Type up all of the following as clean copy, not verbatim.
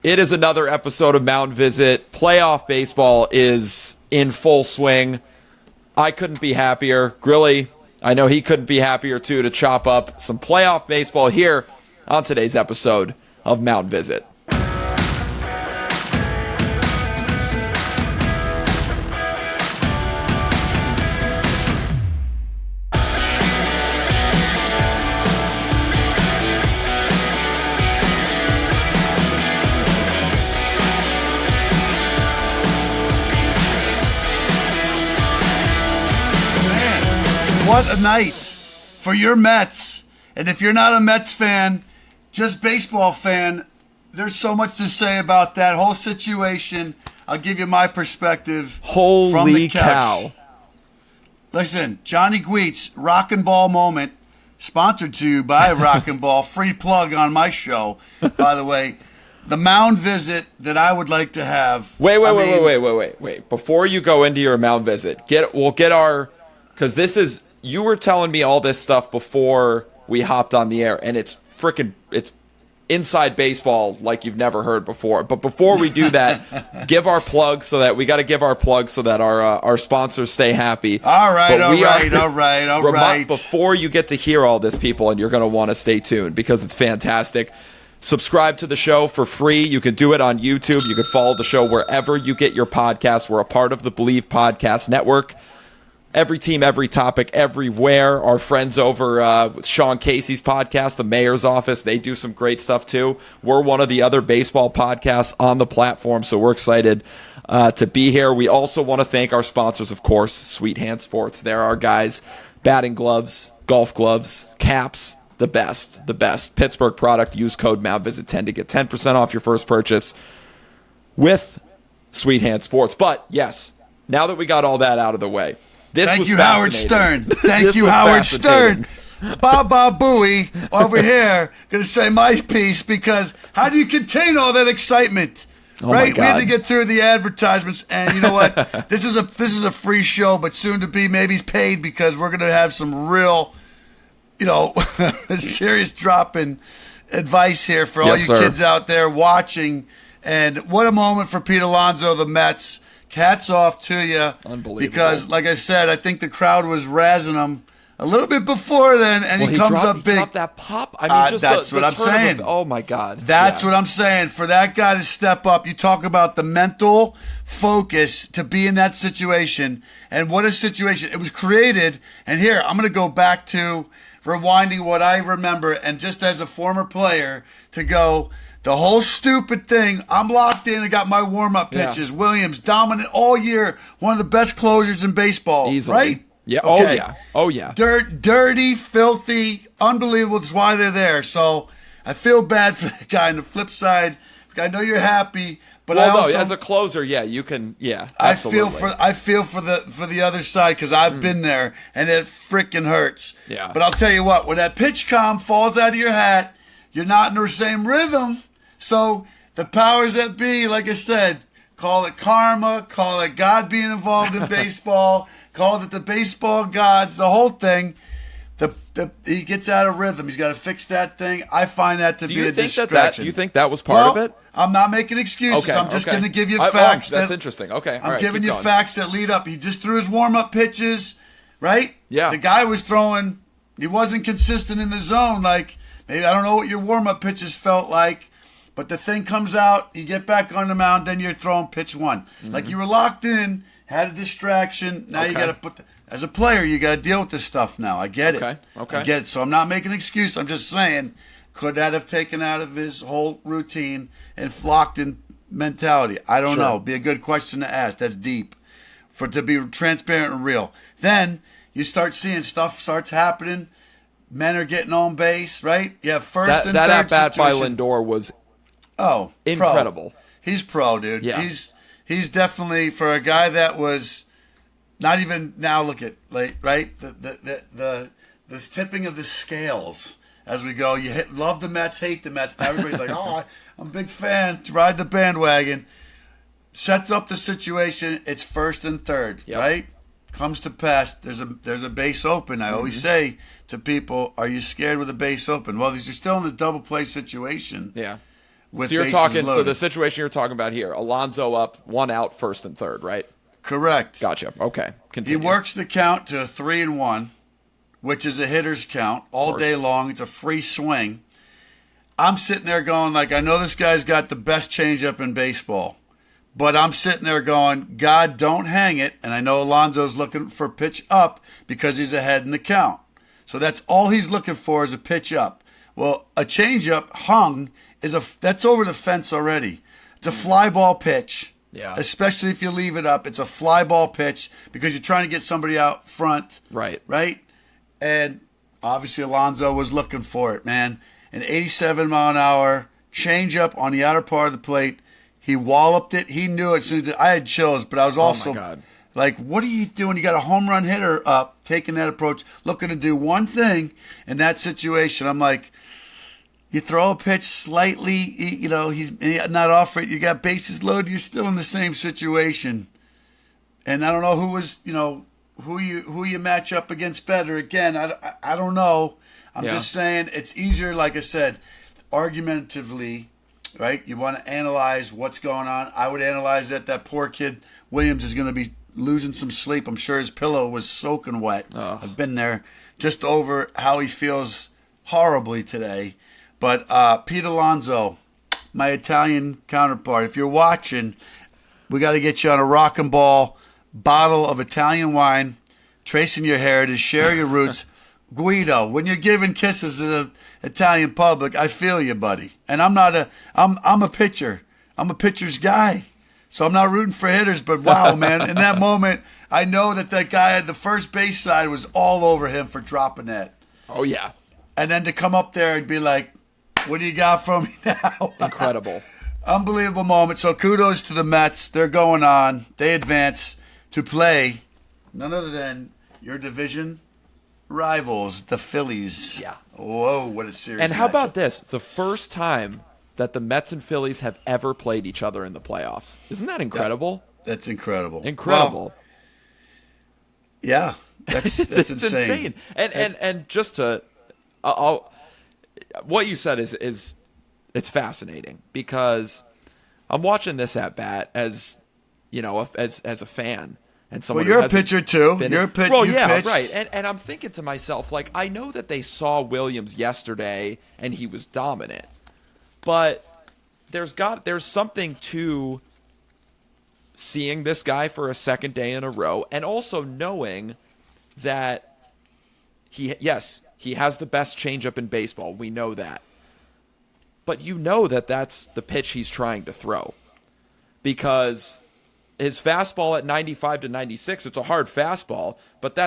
It is another episode of Mound Visit. Playoff baseball is in full swing. I couldn't be happier. Grilli, I know he couldn't be happier too, to chop up some playoff baseball here on today's episode of Mound Visit. What a night for your Mets. And if you're not a Mets fan, just baseball fan, there's so much to say about that whole situation. I'll give you my perspective from the couch. Cow. Listen, Johnny Gweet's Rock and Ball moment, sponsored to you by Rock and Ball. Free plug on my show, by the way. The Mound Visit that I would like to have. Wait. Before you go into your Mound Visit, because this is... You were telling me all this stuff before we hopped on the air, and it's inside baseball like you've never heard before. But before we do that, give our plug so that our sponsors stay happy. All right. Before you get to hear all this, people, and you're going to want to stay tuned because it's fantastic. Subscribe to the show for free. You can do it on YouTube. You can follow the show wherever you get your podcasts. We're a part of the Believe Podcast Network. Every team, every topic, everywhere. Our friends over with Sean Casey's podcast, The Mayor's Office, they do some great stuff too. We're one of the other baseball podcasts on the platform, so we're excited to be here. We also want to thank our sponsors, of course, Sweet Hand Sports. They're our guys. Batting gloves, golf gloves, caps, the best. Pittsburgh product. Use code MOUNDVISIT10 to get 10% off your first purchase with Sweet Hand Sports. But, yes, now that we got all that out of the way, Thank you, Howard Stern. Thank you, Howard Stern. Baba Booey over here going to say my piece, because how do you contain all that excitement? Oh right? My God. We had to get through the advertisements, and you know what? This is a free show, but soon to be maybe paid, because we're going to have some real, serious drop in advice here for all you kids out there watching. And what a moment for Pete Alonso, the Mets. Hats off to you. Unbelievable. Because, like I said, I think the crowd was razzing him a little bit before then, and he comes up big. He dropped that pop. I mean, just that's what I'm saying. Oh, my God. That's what I'm saying. For that guy to step up, you talk about the mental focus to be in that situation. And what a situation. It was created. And here, I'm going to go back to rewinding what I remember. And just as a former player, to go... The whole stupid thing, I'm locked in. I got my warm-up pitches. Yeah. Williams, dominant all year. One of the best closers in baseball. Easily. Right? Yeah. Okay. Oh, yeah. Dirty, filthy, unbelievable. That's why they're there. So I feel bad for the guy. On the flip side, I know you're happy, but as a closer, you can, absolutely. I feel for the other side, because I've been there, and it freaking hurts. Yeah. But I'll tell you what, when that pitch comm falls out of your hat, you're not in the same rhythm. So the powers that be, like I said, call it karma, call it God being involved in baseball, call it the baseball gods, the whole thing. He gets out of rhythm. He's got to fix that thing. I find that to be a distraction. Do you think that was part of it? I'm not making excuses. Okay, I'm just going to give you facts. That's interesting. Okay, I'm giving you facts that lead up. He just threw his warm-up pitches, right? Yeah. The guy was throwing. He wasn't consistent in the zone. Like, maybe I don't know what your warm-up pitches felt like. But the thing comes out, you get back on the mound, then you're throwing pitch one. Mm-hmm. Like you were locked in, had a distraction. Now you got to as a player, you got to deal with this stuff now. I get it. Okay. I get it. So I'm not making an excuse. I'm just saying, could that have taken out of his whole routine and locked in mentality? I don't know. Be a good question to ask. That's deep. To be transparent and real. Then you start seeing stuff starts happening. Men are getting on base, right? You have first and third that at-bat by situation. Lindor was Pro. incredible. He's pro, dude. Yeah. He's definitely, for a guy that was not even, now look at, right? The tipping of the scales as we go. You love the Mets, hate the Mets. Now everybody's like, I'm a big fan. Ride the bandwagon. Sets up the situation. It's first and third, right? Comes to pass. There's a base open. I always say to people, are you scared with a base open? Well, these are still in the double play situation. Yeah. with So you're bases talking. loaded. So the situation you're talking about here, Alonso up, 1 out, first and third, right? Correct. Gotcha. Okay. He Continue. works the count to 3-1, which is a hitter's count all day long. It's a free swing. I'm sitting there going, like, I know this guy's got the best changeup in baseball, but I'm sitting there going, God, don't hang it. And I know Alonso's looking for pitch up because he's ahead in the count. So that's all he's looking for is a pitch up. Well, a changeup hung that's over the fence already. It's a fly ball pitch. Yeah. Especially if you leave it up. It's a fly ball pitch because you're trying to get somebody out front. Right. Right? And obviously Alonso was looking for it, man. An 87-mile-an-hour changeup on the outer part of the plate. He walloped it. He knew it. As soon as I had chills, but I was also God. like, what are you doing? You got a home run hitter up, taking that approach, looking to do one thing in that situation. I'm like, you throw a pitch slightly, he's not off it. You got bases loaded. You're still in the same situation. And I don't know who was, who you match up against better. Again, I don't know. I'm just saying it's easier, like I said, argumentatively, right? You want to analyze what's going on. I would analyze that poor kid Williams is going to be losing some sleep. I'm sure his pillow was soaking wet. I've been there, just over how he feels horribly today. But Pete Alonso, my Italian counterpart, if you're watching, we got to get you on a rock and ball bottle of Italian wine, tracing your heritage, share your roots. Guido, when you're giving kisses to the Italian public, I feel you, buddy. And I'm a pitcher. I'm a pitcher's guy. So I'm not rooting for hitters, but wow, man, in that moment, I know that guy at the first base side was all over him for dropping that. Oh, yeah. And then to come up there and be like, what do you got from me now? Incredible. Unbelievable moment. So kudos to the Mets. They're going on. They advance to play none other than your division rivals, the Phillies. Yeah. Whoa, what a series. And how matchup. about this? The first time that the Mets and Phillies have ever played each other in the playoffs. Isn't that incredible? That's incredible. Incredible. Well, yeah. That's it's insane. And just to what you said is it's fascinating because I'm watching this at bat as as a fan and someone. Well, you're a pitcher too. You're a pitcher. Well, yeah, pitched. right. And I'm thinking to myself, like, I know that they saw Williams yesterday and he was dominant, but there's something to seeing this guy for a second day in a row and also knowing that he has the best changeup in baseball. We know that. But that's the pitch he's trying to throw. Because his fastball at 95 to 96, it's a hard fastball, but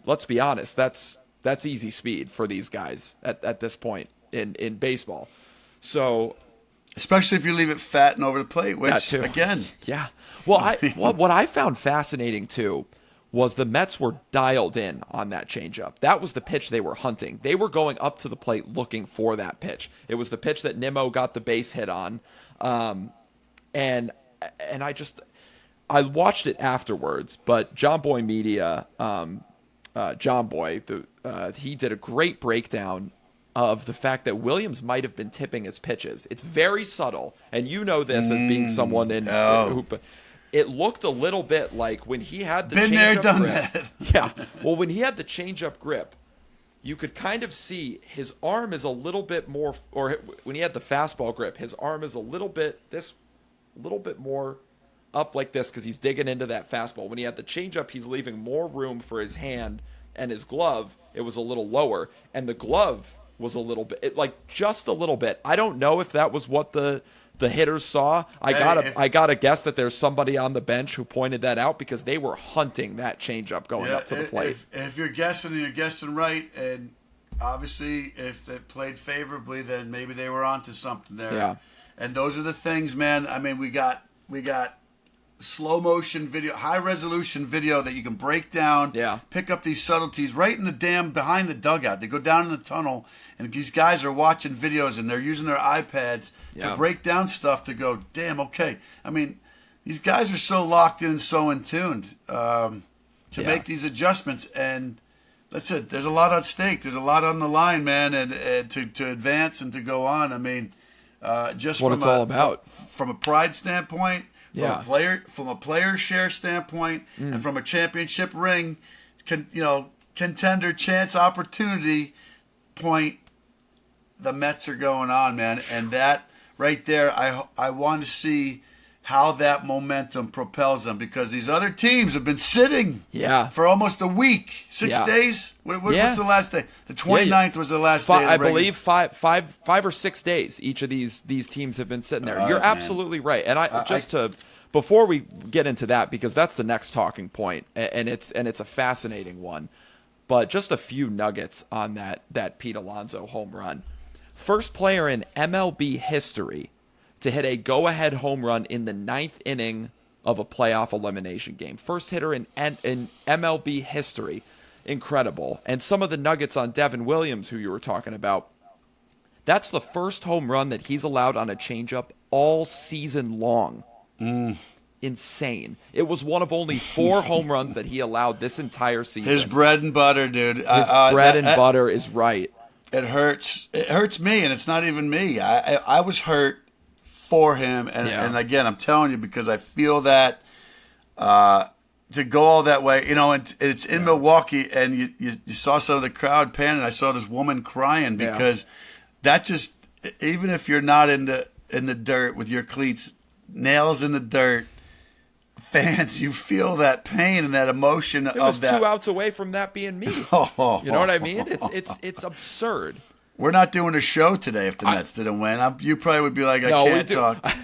let's be honest, that's easy speed for these guys at this point in baseball. So, especially if you leave it fat and over the plate, which again. Yeah. Well, what I found fascinating too was the Mets were dialed in on that changeup. That was the pitch they were hunting. They were going up to the plate looking for that pitch. It was the pitch that Nimmo got the base hit on. And I watched it afterwards, but John Boy Media, John Boy, he did a great breakdown of the fact that Williams might have been tipping his pitches. It's very subtle, and you know this as being someone in hoop. It looked a little bit like when he had the change-up grip. Yeah. Well, when he had the change-up grip, you could kind of see his arm is a little bit more, or when he had the fastball grip, his arm is a little bit more up like this because he's digging into that fastball. When he had the changeup, he's leaving more room for his hand, and his glove, it was a little lower, and the glove was a little bit, just a little bit. I don't know if that was what the hitters saw. I gotta guess that there's somebody on the bench who pointed that out because they were hunting that changeup going up to the plate. If you're guessing and you're guessing right, and obviously if they played favorably, then maybe they were onto something there. Yeah. And those are the things, man. I mean, we got slow motion video, high resolution video that you can break down, pick up these subtleties right in the behind the dugout. They go down in the tunnel, and these guys are watching videos, and they're using their iPads to break down stuff to go, damn, okay. I mean, these guys are so locked in, so in tuned to make these adjustments, and that's it. There's a lot at stake. There's a lot on the line, man, and to advance and to go on. I mean, Just what from it's all about. From a pride standpoint, Yeah. from a player share standpoint, and from a championship ring, contender chance opportunity point, the Mets are going on, man. And that right there, I want to see how that momentum propels them, because these other teams have been sitting for almost a week, 6 days. What's the last day? The 29th was the last day. I believe five or 6 days. Each of these teams have been sitting there. You're absolutely right. And before we get into that, because that's the next talking point, and it's a fascinating one. But just a few nuggets on that Pete Alonso home run. First player in MLB history to hit a go-ahead home run in the 9th inning of a playoff elimination game. First hitter in MLB history. Incredible. And some of the nuggets on Devin Williams, who you were talking about, that's the first home run that he's allowed on a changeup all season long. Insane. It was one of only 4 home runs that he allowed this entire season. His bread and butter, dude. His bread and butter is right. It hurts. It hurts me, and it's not even me. I was hurt for him, and again, I'm telling you, because I feel that to go all that way, and it's in Milwaukee, and you saw some of the crowd panning. I saw this woman crying because that just, even if you're not in the dirt with your cleats, nails in the dirt, fans, you feel that pain and that emotion. It was 2 outs away from that being me. You know what I mean? It's absurd. We're not doing a show today if the Mets didn't win. You probably would be like, I can't talk.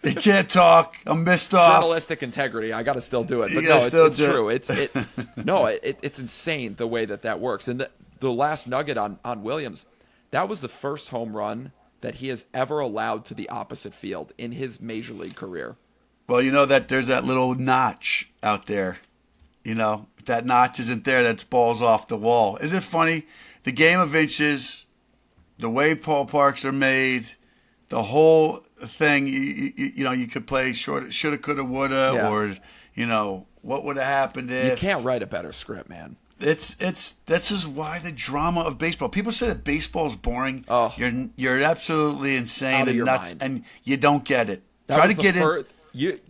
They can't talk. I'm missed off. Journalistic integrity. I got to still do it. But no, it's true. It's insane the way that works. And the last nugget on Williams, that was the first home run that he has ever allowed to the opposite field in his major league career. Well, that there's that little notch out there. If that notch isn't there, that's balls off the wall. Isn't it funny? The game of inches, the way ballparks are made, the whole thing, you could play short, shoulda, coulda, woulda, or, what would have happened if. You can't write a better script, man. This is why the drama of baseball. People say that baseball is boring. Oh, you're absolutely insane and nuts, mind. And you don't get it. Try to get in.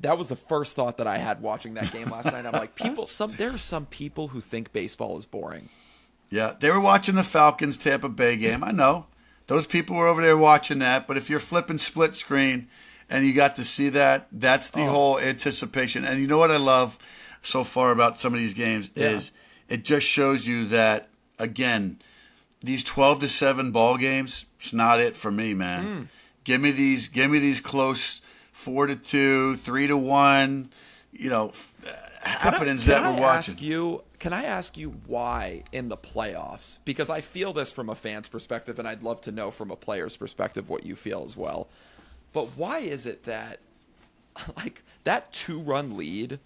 That was the first thought that I had watching that game last night. I'm like, there are some people who think baseball is boring. Yeah, they were watching the Falcons Tampa Bay game. I know. Those people were over there watching that. But if you're flipping split screen and you got to see that, that's the whole anticipation. And you know what I love so far about some of these games is it just shows you that, again, these 12-7 ball games, it's not it for me, man. Give me these close 4-2, 3-1, happenings that we're watching. Can I ask you why in the playoffs? Because I feel this from a fan's perspective, and I'd love to know from a player's perspective what you feel as well. But why is it that, that 2-run lead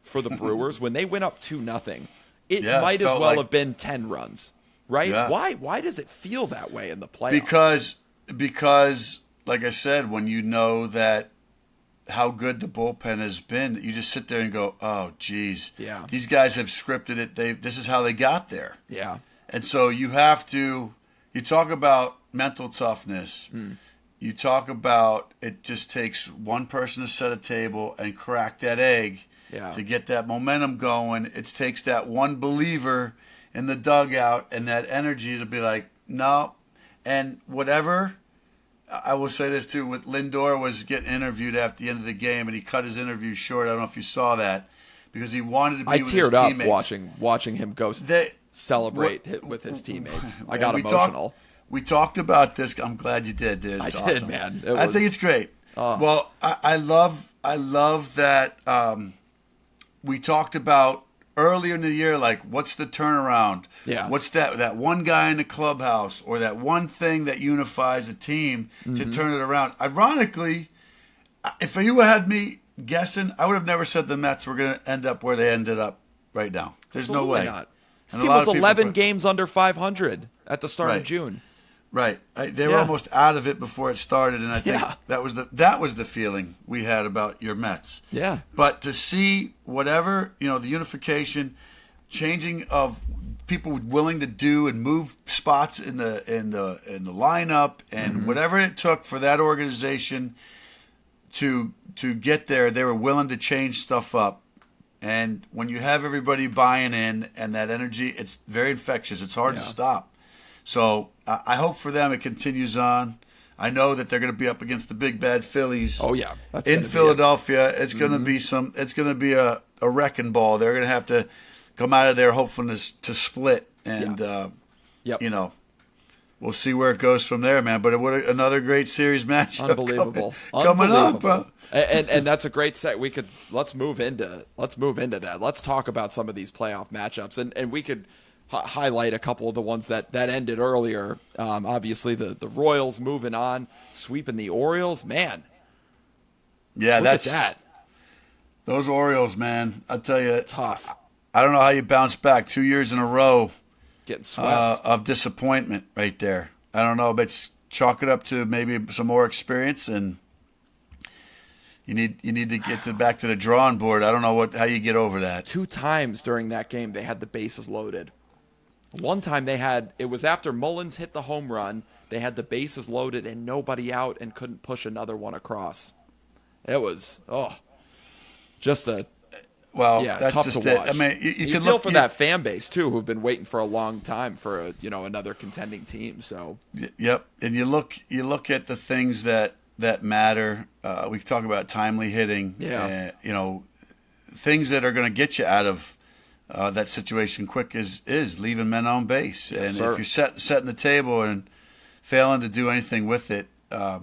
for the Brewers, when they went up 2-0, it might as well have been 10 runs, right? Yeah. Why does it feel that way in the playoffs? Because, like I said, when you know that how good the bullpen has been, you just sit there and go, oh, geez. Yeah. These guys have scripted it. This is how they got there. Yeah. And so you talk about mental toughness. You talk about it just takes one person to set a table and crack that egg to get that momentum going. It takes that one believer in the dugout and that energy to be like, no. And whatever, I will say this too, with Lindor was getting interviewed after the end of the game, and he cut his interview short. I don't know if you saw that, because he wanted to be with his teammates. I teared up watching him go celebrate with his teammates. I got emotional. We talked about this. I'm glad you did, dude. It's awesome. Did, man. I think it's great. Well, I love that we talked about earlier in the year, like, what's the turnaround? Yeah. What's that one guy in the clubhouse, or that one thing that unifies a team to turn it around? Ironically, if you had me guessing, I would have never said the Mets were going to end up where they ended up right now. There's no way. Not. This team was 11 games under 500 at the start of June. Right. They were almost out of it before it started, and I think that was the feeling we had about your Mets. Yeah. But to see whatever, the unification, changing of people willing to do and move spots in the lineup and whatever it took for that organization to get there. They were willing to change stuff up. And when you have everybody buying in and that energy, it's very infectious. It's hard to stop. So I hope for them it continues on. I know that they're going to be up against the big bad Phillies. Oh yeah, that's in Philadelphia. It's going to be It's going to be a wrecking ball. They're going to have to come out of there hoping to split, and we'll see where it goes from there, man. But what another great series matchup, unbelievable, coming up. And that's a great set. Let's move into that. Let's talk about some of these playoff matchups, and we could highlight a couple of the ones that ended earlier. Obviously, the Royals moving on, sweeping the Orioles. Man, yeah, look at that. Those Orioles, man. I tell you, tough. I don't know how you bounce back 2 years in a row, getting swept of disappointment right there. I don't know, but chalk it up to maybe some more experience, and you need to get back to the drawing board. I don't know how you get over that. 2 times during that game they had the bases loaded. One time it was after Mullins hit the home run. They had the bases loaded and nobody out and couldn't push another one across. It was just a. Well, yeah, that's tough just to watch. it. I mean, you can feel look for that fan base too, who've been waiting for a long time for another contending team. So. Yep, and you look at the things that matter. We talk about timely hitting. Yeah. Things that are going to get you out of that situation quick is leaving men on base. Yes, and sir. if you're setting the table and failing to do anything with it, I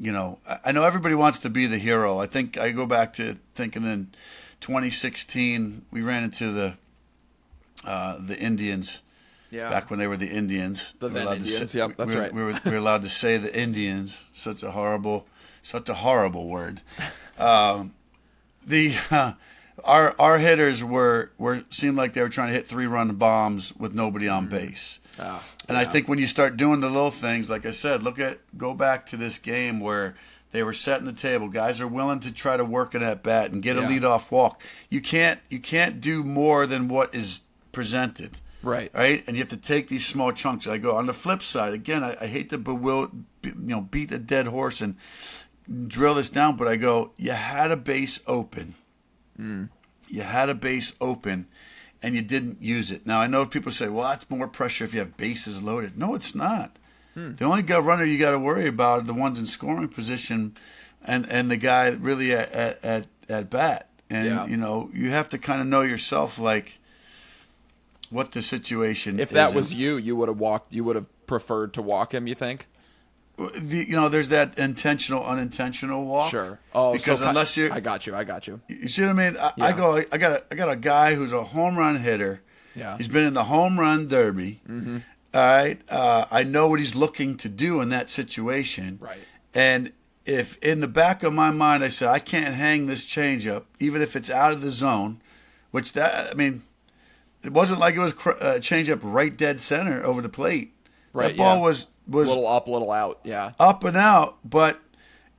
know everybody wants to be the hero. I think I go back to thinking in 2016 we ran into the Indians. Yeah. Back when they were the Indians. The then Indians. Yep, that's right. We were allowed to say the Indians. Such a horrible word. Our hitters seemed like they were trying to hit 3-run bombs with nobody on base. I think when you start doing the little things, like I said, go back to this game where they were setting the table. Guys are willing to try to work an at bat and get a leadoff walk. You can't do more than what is presented. Right. And you have to take these small chunks. I go on the flip side again. I hate to beat a dead horse and drill this down, but I go, you had a base open. You had a base open, and you didn't use it. Now I know people say, "Well, that's more pressure if you have bases loaded." No, it's not. The only runner you got to worry about are the ones in scoring position, and the guy really at bat. And you have to kind of know yourself, like, what the situation if is. that was you would have preferred to walk him, you think? There's that intentional, unintentional walk. Sure. Oh, because so unless you, I got you. You see what I mean? I got a guy who's a home run hitter. Yeah. He's been in the home run derby. Mm-hmm. All right. I know what he's looking to do in that situation. Right. And if in the back of my mind I say I can't hang this changeup, even if it's out of the zone, it wasn't like it was a changeup right dead center over the plate. Right. That ball was a little up, little out. Yeah. Up and out, but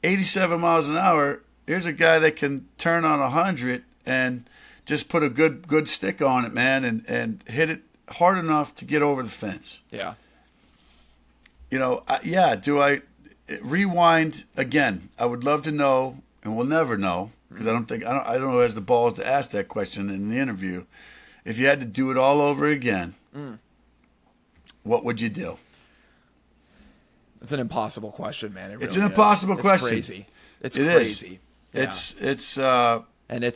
87 miles an hour. Here's a guy that can turn on 100 and just put a good stick on it, man, and hit it hard enough to get over the fence. Yeah. Do I rewind again? I would love to know, and we'll never know because I don't know who has the balls to ask that question in the interview. If you had to do it all over again, what would you do? It's an impossible question, man. It's an impossible question. Crazy. It's crazy. Yeah.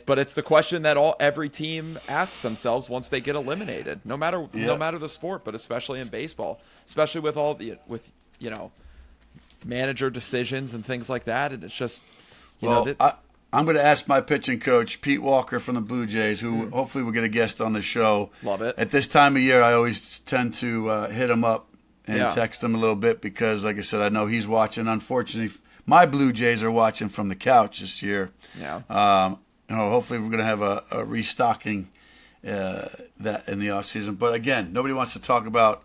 But it's the question that every team asks themselves once they get eliminated, no matter the sport, but especially in baseball, especially with manager decisions and things like that. And it's just, I'm going to ask my pitching coach, Pete Walker from the Blue Jays, who hopefully will get a guest on the show. Love it. At this time of year, I always tend to hit him up and text him a little bit because, like I said, I know he's watching. Unfortunately, my Blue Jays are watching from the couch this year. Yeah. Hopefully we're going to have a restocking that in the offseason. But, again, nobody wants to talk about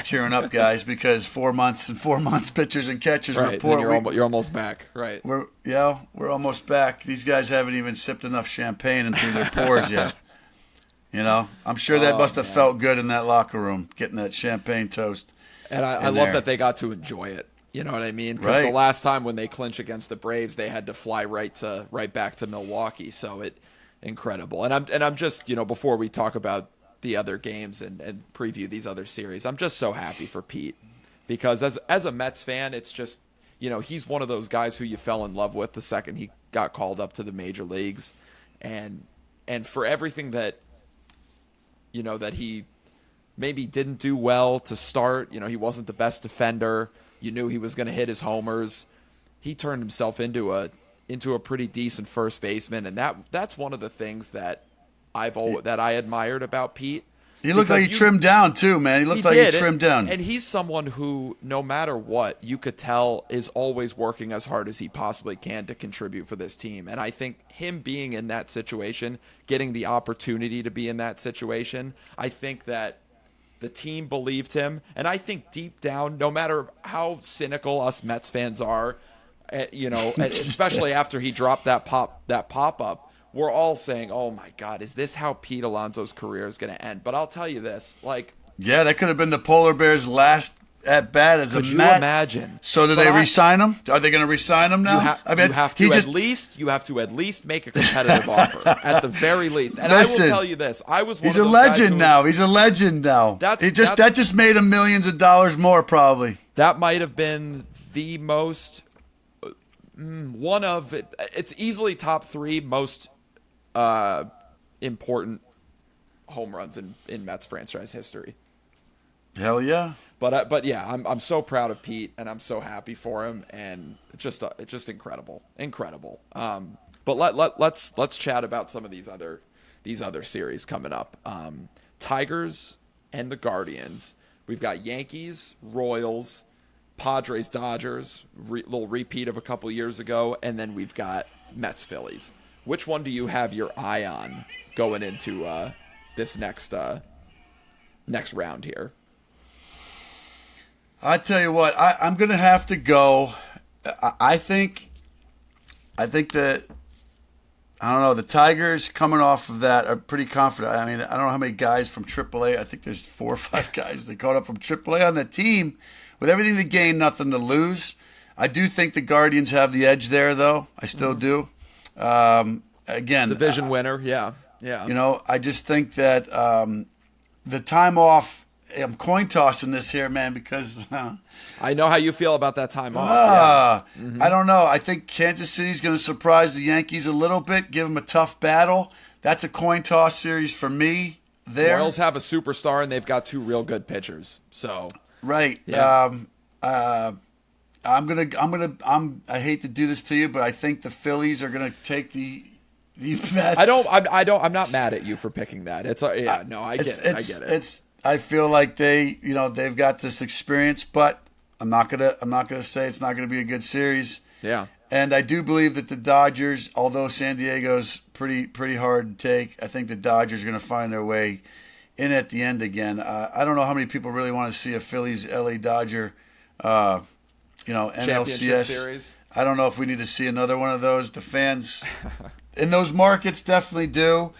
cheering up guys because 4 months pitchers and catchers report. You're almost back. Right. We're almost back. These guys haven't even sipped enough champagne and through their pores yet. I'm sure that must have felt good in that locker room, getting that champagne toast. And I love that they got to enjoy it. You know what I mean? Because the last time when they clinch against the Braves, they had to fly right back to Milwaukee. So incredible. And I'm just, before we talk about the other games and preview these other series, I'm just so happy for Pete, because as a Mets fan, it's just, he's one of those guys who you fell in love with the second he got called up to the major leagues, and for everything that that he maybe didn't do well to start. He wasn't the best defender. You knew he was going to hit his homers. He turned himself into a pretty decent first baseman, and that's one of the things that I admired about Pete. He looked like he trimmed down too, man. He looked like he trimmed down. And he's someone who, no matter what, you could tell is always working as hard as he possibly can to contribute for this team. And I think him being in that situation, getting the opportunity to be in that situation, I think that the team believed him. And I think deep down, no matter how cynical us Mets fans are, and especially after he dropped that pop-up, we're all saying, oh, my God, is this how Pete Alonso's career is going to end? But I'll tell you this. Yeah, that could have been the Polar Bears' last at-bat as a Met. Could you imagine? So do they re-sign him? Are they going to re-sign him now? You have to at least make a competitive offer, at the very least. And listen, I will tell you this. He's a legend now. He's a legend now. That just made him millions of dollars more, probably. That might have been the most it's easily top 3 most important home runs in Mets franchise history. Hell yeah! But yeah, I'm so proud of Pete, and I'm so happy for him, and it's just incredible. But let's chat about some of these other series coming up. Tigers and the Guardians. We've got Yankees, Royals, Padres, Dodgers, little repeat of a couple years ago, and then we've got Mets, Phillies. Which one do you have your eye on going into this next round here? I tell you what, I'm going to have to go. I think that, I don't know, the Tigers coming off of that are pretty confident. I mean, I don't know how many guys from AAA. I think there's 4 or 5 guys that caught up from AAA on the team. With everything to gain, nothing to lose. I do think the Guardians have the edge there, though. I still do. Again, division winner, yeah. I just think that the time off. I'm coin tossing this here, man, because I know how you feel about that time off. I don't know. I think Kansas City's going to surprise the Yankees a little bit, give them a tough battle. That's a coin toss series for me. There, Royals have a superstar, and they've got 2 real good pitchers. So right. Yeah. I hate to do this to you, but I think the Phillies are going to take the Mets. I'm not mad at you for picking that. I get it. I feel like they've got this experience, but I'm not gonna say it's not gonna be a good series. Yeah. And I do believe that the Dodgers, although San Diego's pretty hard to take, I think the Dodgers are gonna find their way in at the end again. I don't know how many people really want to see a Phillies LA Dodger, NLCS series. I don't know if we need to see another one of those. The fans in those markets definitely do.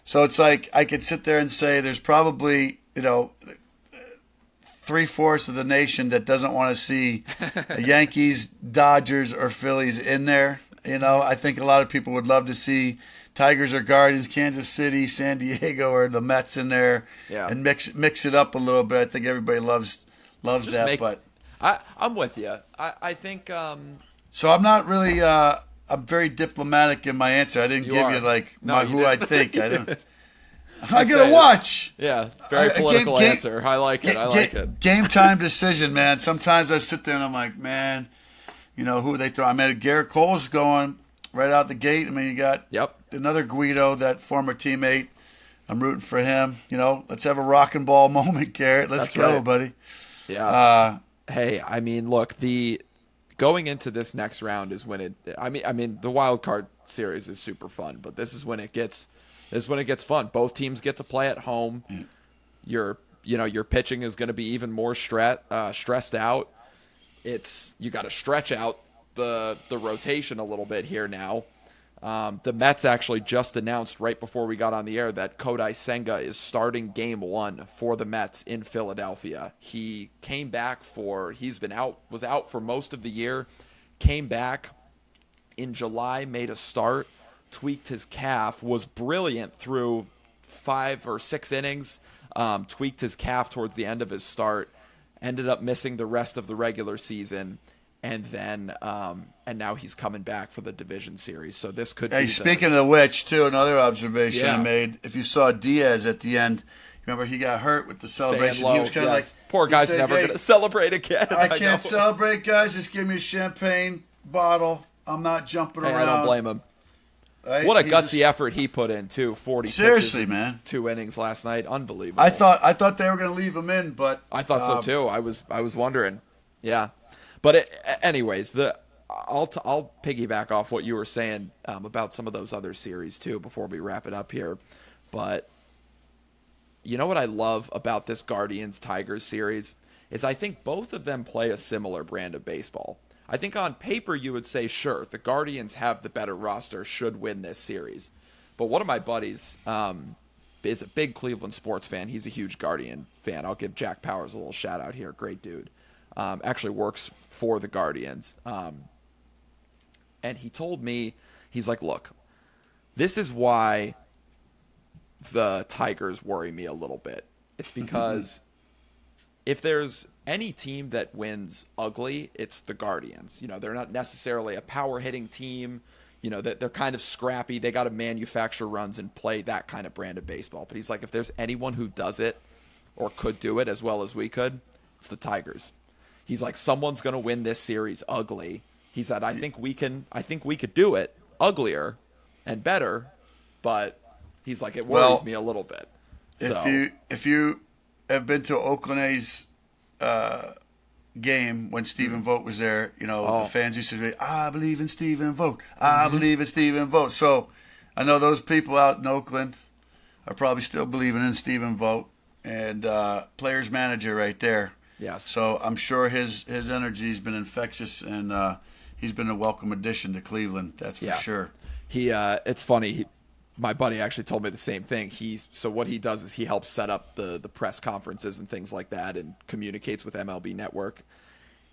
So it's like I could sit there and say there's probably 3/4 of the nation that doesn't want to see Yankees, Dodgers, or Phillies in there. I think a lot of people would love to see Tigers or Guardians, Kansas City, San Diego, or the Mets in there, and mix it up a little bit. I think everybody loves that. But I'm with you. I think. So I'm not really. I'm very diplomatic in my answer. I didn't give you who I think. I don't. I gotta watch. Yeah, very political answer. I like it. Game time decision, man. Sometimes I sit there and I'm like, man, who are they throwing? I mean, Garrett Cole's going right out the gate. I mean, you got another Guido, that former teammate. I'm rooting for him. Let's have a rock and ball moment, Garrett. Let's go, buddy. Yeah. Hey, I mean, look, going into this next round is when it. I mean, the wild card series is super fun, but this is when it gets fun. Both teams get to play at home. Yeah. Your pitching is going to be even more stressed out. You got to stretch out the rotation a little bit here now. The Mets actually just announced right before we got on the air that Kodai Senga is starting Game 1 for the Mets in Philadelphia. He came back was out for most of the year, came back in July, made a start, tweaked his calf, was brilliant through 5 or 6 innings, tweaked his calf towards the end of his start, ended up missing the rest of the regular season. And then, and now he's coming back for the division series. So this could be. Speaking of which, too, another observation I made. If you saw Diaz at the end, remember he got hurt with the celebration. He was kind of like, poor guy's never going to celebrate again. I can't celebrate, guys. Just give me a champagne bottle. I'm not jumping around. I don't blame him. Right? What a gutsy effort he put in, too. 40 seriously, pitches man. 2 innings last night. Unbelievable. I thought they were going to leave him in, but I thought so too. I was wondering. Yeah. But anyways, I'll piggyback off what you were saying about some of those other series too before we wrap it up here. But you know what I love about this Guardians-Tigers series is I think both of them play a similar brand of baseball. I think on paper you would say, sure, the Guardians have the better roster, should win this series. But one of my buddies is a big Cleveland sports fan. He's a huge Guardian fan. I'll give Jack Powers a little shout out here. Great dude. Actually works for the Guardians. And he told me, he's like, look, this is why the Tigers worry me a little bit. It's because if there's any team that wins ugly, it's the Guardians. You know, they're not necessarily a power hitting team. You know, they're kind of scrappy. They got to manufacture runs and play that kind of brand of baseball. But he's like, if there's anyone who does it or could do it as well as we could, it's the Tigers. He's like, someone's going to win this series ugly. He said, I think we could do it uglier and better, but he's like, it worries me a little bit. If you have been to Oakland A's game when Stephen Vogt was there, you know, the fans used to say, I believe in Stephen Vogt. I believe in Stephen Vogt. So I know those people out in Oakland are probably still believing in Stephen Vogt, and player's manager right there. Yes. So I'm sure his energy has been infectious, and he's been a welcome addition to Cleveland. That's for sure. It's funny. My buddy actually told me the same thing. So what he does is he helps set up the press conferences and things like that, and communicates with MLB Network.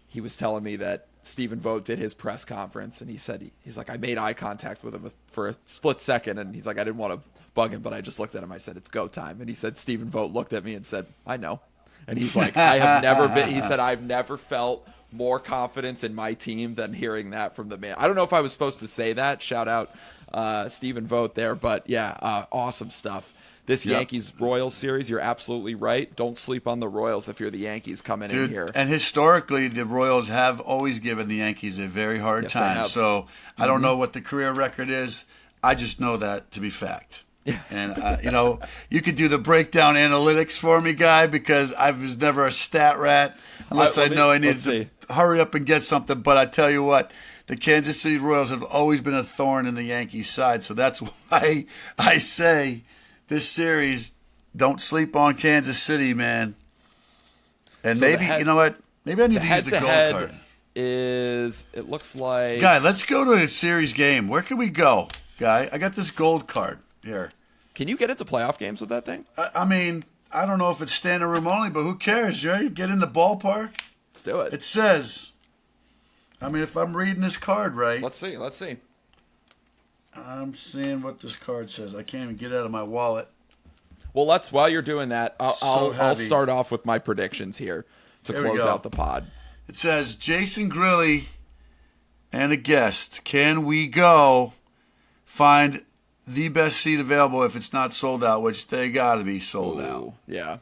He was telling me that Stephen Vogt did his press conference, and he said he's like, I made eye contact with him for a split second, and he's like, I didn't want to bug him, but I just looked at him. I said, it's go time, and he said Stephen Vogt looked at me and said, I know. And he's like, he said, I've never felt more confidence in my team than hearing that from the man. I don't know if I was supposed to say that. Shout out Stephen Vogt there. But, yeah, awesome stuff. This Yankees-Royals series, you're absolutely right. Don't sleep on the Royals if you're the Yankees coming in here. And historically, the Royals have always given the Yankees a very hard time. So I don't know what the career record is. I just know that to be fact. And, you know, you could do the breakdown analytics for me, guy, because I was never a stat rat unless I know I need to hurry up and get something. But I tell you what, the Kansas City Royals have always been a thorn in the Yankees' side. So that's why I say this series, don't sleep on Kansas City, man. And so maybe, you know what, maybe I need to use the gold card. It looks like... Guy, let's go to a series game. Where can we go, guy? I got this gold card here. Can you get into playoff games with that thing? I mean, I don't know if it's standing room only, but who cares, right? Get in the ballpark. Let's do it. It says, I mean, if I'm reading this card right. Let's see. I'm seeing what this card says. I can't even get out of my wallet. Well, while you're doing that, I'll start off with my predictions here to close out the pod. It says, Jason Grilli and a guest. Can we go find the best seat available if it's not sold out, which they got to be sold out. Yeah.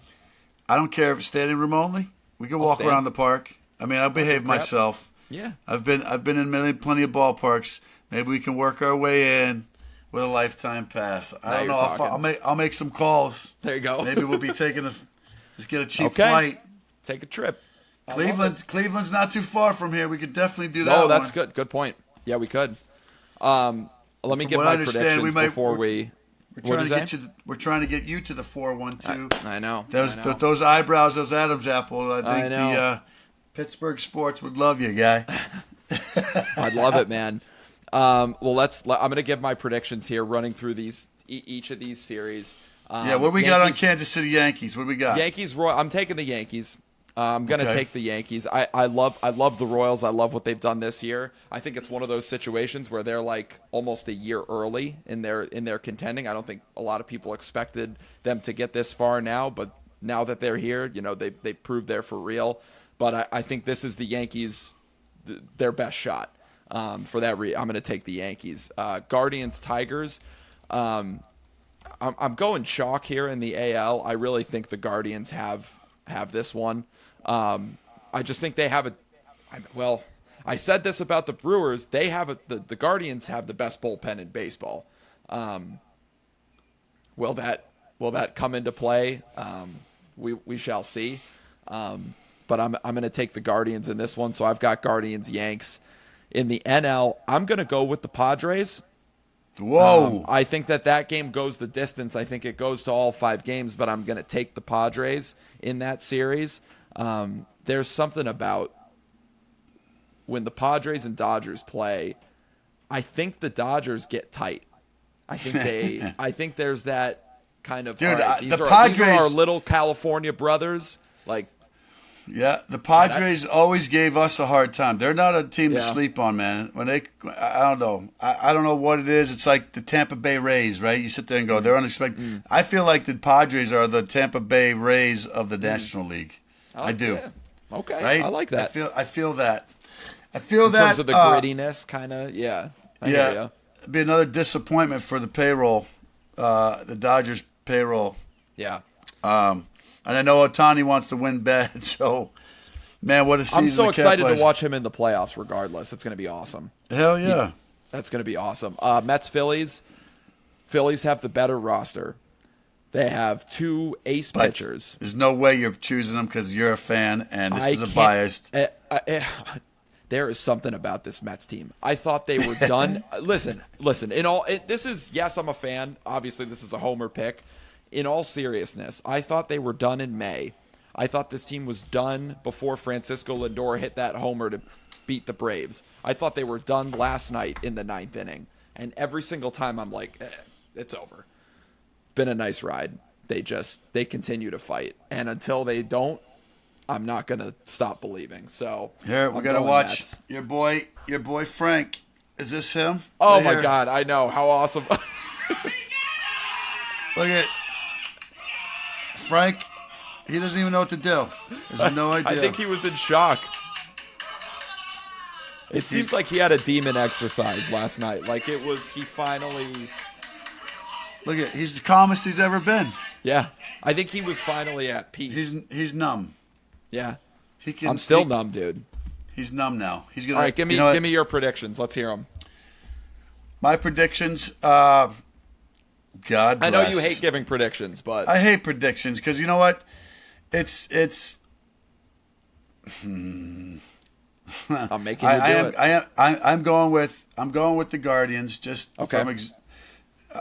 I don't care if it's standing room only. We can walk around the park. I mean, I'll behave myself. Yeah. I've been in plenty of ballparks. Maybe we can work our way in with a lifetime pass. I don't know. I'll make some calls. There you go. Maybe we'll be taking just get a cheap flight. Take a trip. Cleveland's not too far from here. We could definitely do that. Oh, that's good. Good point. Yeah, we could. Let me get my predictions before we. We're trying to get you to the 4-1-2. I know. Those eyebrows, those Adam's apple. I think the Pittsburgh sports would love you, guy. I'd love it, man. Well, I'm going to give my predictions here, running through each of these series. What do we got on Kansas City Yankees? What do we got? Yankees. I'm taking the Yankees. I'm going to Okay. take the Yankees. I love the Royals. I love what they've done this year. I think it's one of those situations where they're like almost a year early in their contending. I don't think a lot of people expected them to get this far now, but now that they're here, they proved they're for real. But I think this is the Yankees, their best shot. For that reason, I'm going to take the Yankees. Guardians, Tigers. I'm going chalk here in the AL. I really think the Guardians have this one. I just think they have I said this about the Brewers. They have the Guardians have the best bullpen in baseball. Will that come into play? We shall see. But I'm going to take the Guardians in this one. So I've got Guardians, Yanks. In the NL, I'm going to go with the Padres. Whoa. I think that game goes the distance. I think it goes to all 5 games, but I'm going to take the Padres in that series. There's something about when the Padres and Dodgers play, I think the Dodgers get tight. I think there's that kind of, Dude, these are our little California brothers. Like, yeah, the Padres always gave us a hard time. They're not a team to sleep on, man. I don't know. I don't know what it is. It's like the Tampa Bay Rays, right? You sit there and go, they're unexpected. I feel like the Padres are the Tampa Bay Rays of the National League. I do. Yeah. Okay, right? I like that. I feel that. In terms of the grittiness, kind of, yeah. I hear ya. It'd be another disappointment for the payroll, the Dodgers payroll. Yeah. And I know Ohtani wants to win bad, so, man, what a season. I'm so excited to watch him in the playoffs regardless. It's going to be awesome. Hell yeah. That's going to be awesome. Mets, Phillies. Phillies have the better roster. They have 2 ace pitchers. There's no way you're choosing them because you're a fan, and this is a biased. There is something about this Mets team. I thought they were done. Listen. Yes, I'm a fan. Obviously, this is a homer pick. In all seriousness, I thought they were done in May. I thought this team was done before Francisco Lindor hit that homer to beat the Braves. I thought they were done last night in the 9th inning. And every single time I'm like, it's over. Been a nice ride. They continue to fight. And until they don't, I'm not going to stop believing. So here, we got to watch Mets. Your boy Frank. Is this him? Oh, my God. I know. How awesome. Look at Frank. He doesn't even know what to do. He has no idea. I think he was in shock. It seems like he had a demon exercise last night. Like he finally. Look at, he's the calmest he's ever been. Yeah, I think he was finally at peace. He's numb. Yeah, I'm still numb, dude. He's numb now. He's gonna. All right, give me your predictions. Let's hear them. My predictions. God bless. I know you hate giving predictions, but I hate predictions because you know what? It's. I'm making you do it. I'm going with the Guardians. Just okay.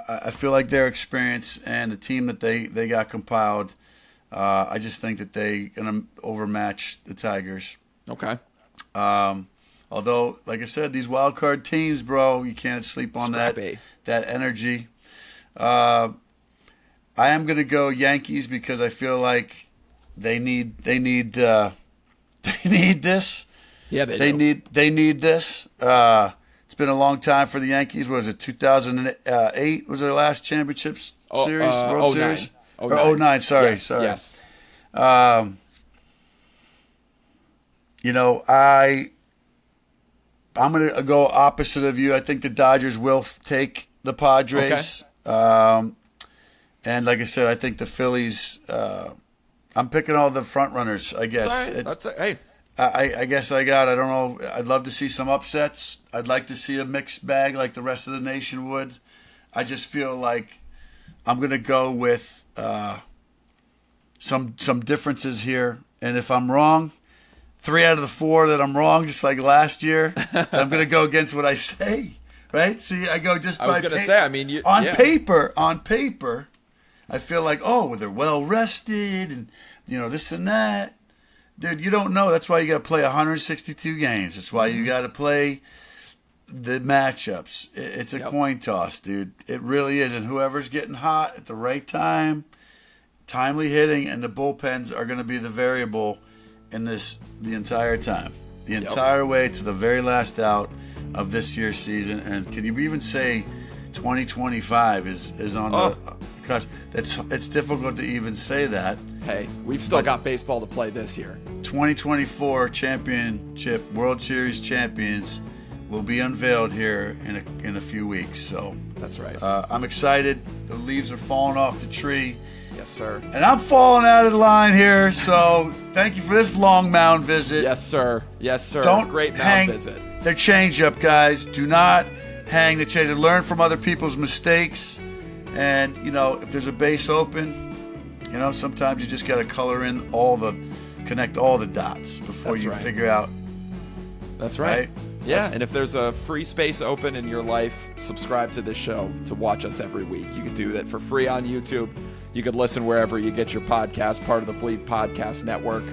I feel like their experience and the team that they got compiled. I just think that they're gonna overmatch the Tigers. Okay. Although, like I said, these wild card teams, bro, you can't sleep on that energy. I am gonna go Yankees because I feel like they need this. Yeah, they need this. It's been a long time for the Yankees. What was it 2008 was their last championship series, World Series? 09, sorry. Yes. I'm going to go opposite of you. I think the Dodgers will take the Padres. Okay. And like I said, I think the Phillies. I'm picking all the front runners. I guess. Hey. I guess I don't know. I'd love to see some upsets. I'd like to see a mixed bag like the rest of the nation would. I just feel like I'm going to go with some differences here. And if I'm wrong, 3 out of the 4 that I'm wrong, just like last year, I'm going to go against what I say. Right? See, I go just by I was going to say, I mean, on paper, I feel like, they're well rested and, this and that. Dude, you don't know. That's why you got to play 162 games. That's why you got to play the matchups. It's a coin toss, dude. It really is. And whoever's getting hot at the right time, timely hitting, and the bullpens are going to be the variable in this the entire time. The entire way to the very last out of this year's season. And can you even say 2025 is on the cusp? It's difficult to even say that. Hey, we've still got baseball to play this year. 2024 championship World Series champions will be unveiled here in a few weeks. So that's right. I'm excited. The leaves are falling off the tree. Yes, sir. And I'm falling out of the line here. So thank you for this long mound visit. Yes, sir. Yes, sir. Don't Great mound hang visit. their changeup, guys. Do not hang the changeup. Learn from other people's mistakes. And, if there's a base open, sometimes you just got to connect all the dots before That's you right. figure out. That's right. Yeah, and if there's a free space open in your life, subscribe to this show to watch us every week. You can do that for free on YouTube. You can listen wherever you get your podcast, part of the Bleep Podcast Network.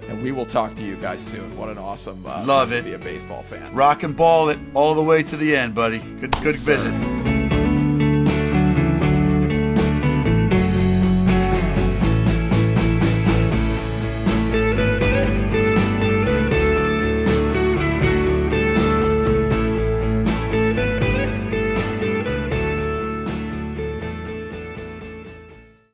And we will talk to you guys soon. What an awesome Love time it. to be a baseball fan. Rock and ball it all the way to the end, buddy. Good visit.